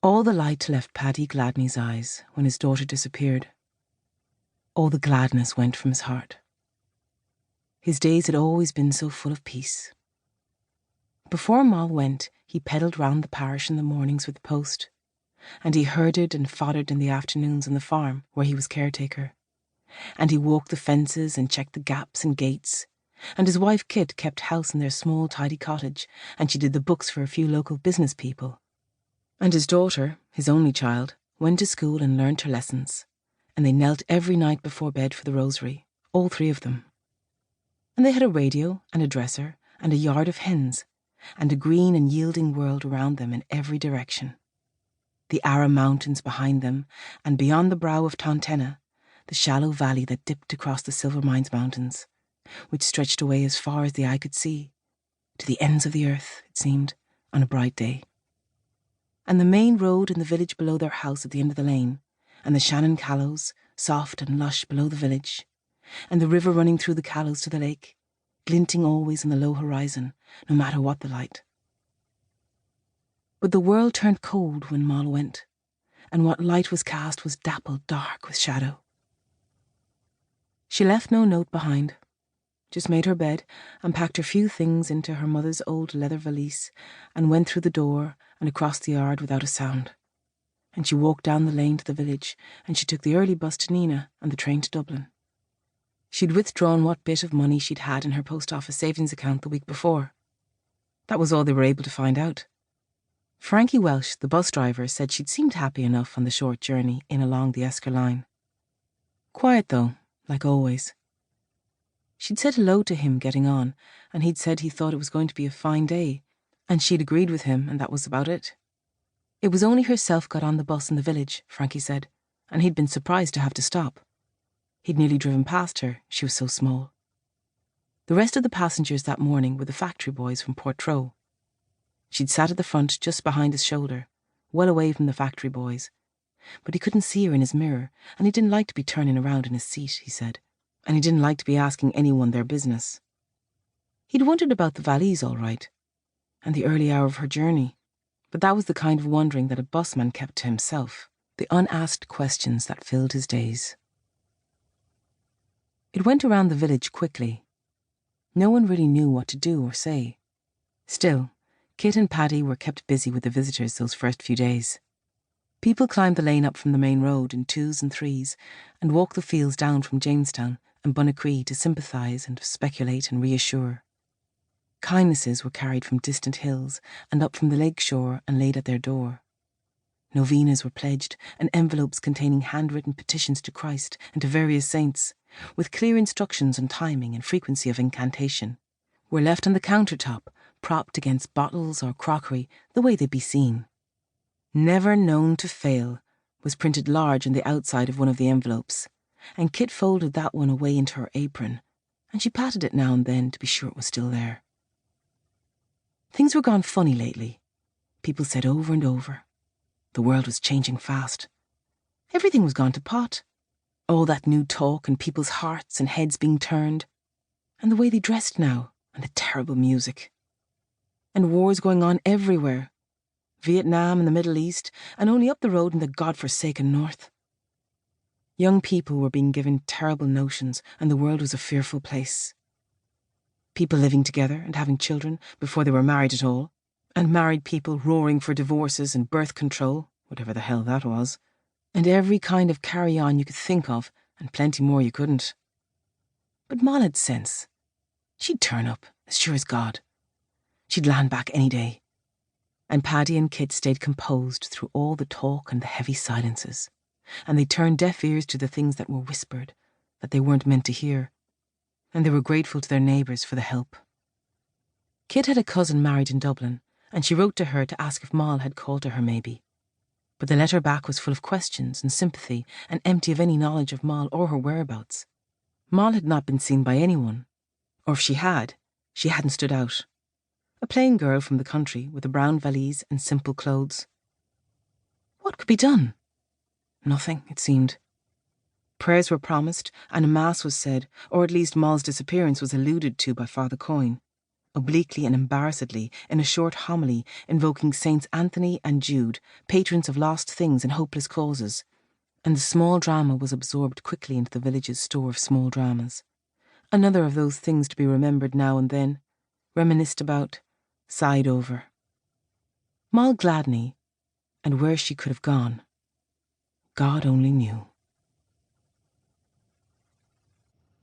All the light left Paddy Gladney's eyes when his daughter disappeared. All the gladness went from his heart. His days had always been so full of peace. Before Moll went, he pedalled round the parish in the mornings with the post, and he herded and foddered in the afternoons on the farm where he was caretaker, and he walked the fences and checked the gaps and gates, and his wife Kit kept house in their small tidy cottage, and she did the books for a few local business people. And his daughter, his only child, went to school and learnt her lessons, and they knelt every night before bed for the rosary, all three of them. And they had a radio and a dresser and a yard of hens, and a green and yielding world around them in every direction. The Ara Mountains behind them, and beyond the brow of Tontena, the shallow valley that dipped across the Silver Mines Mountains, which stretched away as far as the eye could see, to the ends of the earth, it seemed, on a bright day. And the main road in the village below their house at the end of the lane, and the Shannon Callows, soft and lush below the village, and the river running through the Callows to the lake, glinting always in the low horizon, no matter what the light. But the world turned cold when Moll went, and what light was cast was dappled dark with shadow. She left no note behind, just made her bed and packed her few things into her mother's old leather valise and went through the door and across the yard without a sound. And she walked down the lane to the village, and she took the early bus to Nina and the train to Dublin. She'd withdrawn what bit of money she'd had in her post office savings account the week before. That was all they were able to find out. Frankie Welsh, the bus driver, said she'd seemed happy enough on the short journey in along the Esker line. Quiet though, like always. She'd said hello to him getting on, and he'd said he thought it was going to be a fine day, and she'd agreed with him, and that was about it. It was only herself got on the bus in the village, Frankie said, and he'd been surprised to have to stop. He'd nearly driven past her, she was so small. The rest of the passengers that morning were the factory boys from Portroe. She'd sat at the front just behind his shoulder, well away from the factory boys, but he couldn't see her in his mirror, and he didn't like to be turning around in his seat, he said, and he didn't like to be asking anyone their business. He'd wondered about the valise all right, and the early hour of her journey, but that was the kind of wondering that a busman kept to himself, the unasked questions that filled his days. It went around the village quickly. No one really knew what to do or say. Still, Kit and Paddy were kept busy with the visitors those first few days. People climbed the lane up from the main road in twos and threes and walked the fields down from Jamestown and Bunnacree to sympathise and speculate and reassure. Kindnesses were carried from distant hills and up from the lake shore and laid at their door. Novenas were pledged, and envelopes containing handwritten petitions to Christ and to various saints, with clear instructions on timing and frequency of incantation, were left on the countertop, propped against bottles or crockery the way they'd be seen. Never known to fail was printed large on the outside of one of the envelopes, and Kit folded that one away into her apron, and she patted it now and then to be sure it was still there. Things were gone funny lately, people said over and over. The world was changing fast. Everything was gone to pot. All that new talk and people's hearts and heads being turned, and the way they dressed now, and the terrible music. And wars going on everywhere. Vietnam and the Middle East, and only up the road in the God-forsaken North. Young people were being given terrible notions, and the world was a fearful place. People living together and having children before they were married at all, and married people roaring for divorces and birth control, whatever the hell that was, and every kind of carry-on you could think of, and plenty more you couldn't. But Moll had sense. She'd turn up, as sure as God. She'd land back any day. And Paddy and Kit stayed composed through all the talk and the heavy silences, and they turned deaf ears to the things that were whispered, that they weren't meant to hear, and they were grateful to their neighbours for the help. Kit had a cousin married in Dublin, and she wrote to her to ask if Moll had called to her maybe. But the letter back was full of questions and sympathy and empty of any knowledge of Moll or her whereabouts. Moll had not been seen by anyone, or if she had, she hadn't stood out. A plain girl from the country with a brown valise and simple clothes. What could be done? Nothing, it seemed. Prayers were promised and a mass was said, or at least Moll's disappearance was alluded to by Father Coyne. obliquely and embarrassedly, in a short homily invoking Saints Anthony and Jude, patrons of lost things and hopeless causes, and the small drama was absorbed quickly into the village's store of small dramas. Another of those things to be remembered now and then, reminisced about, sighed over. Moll Gladney, and where she could have gone, God only knew.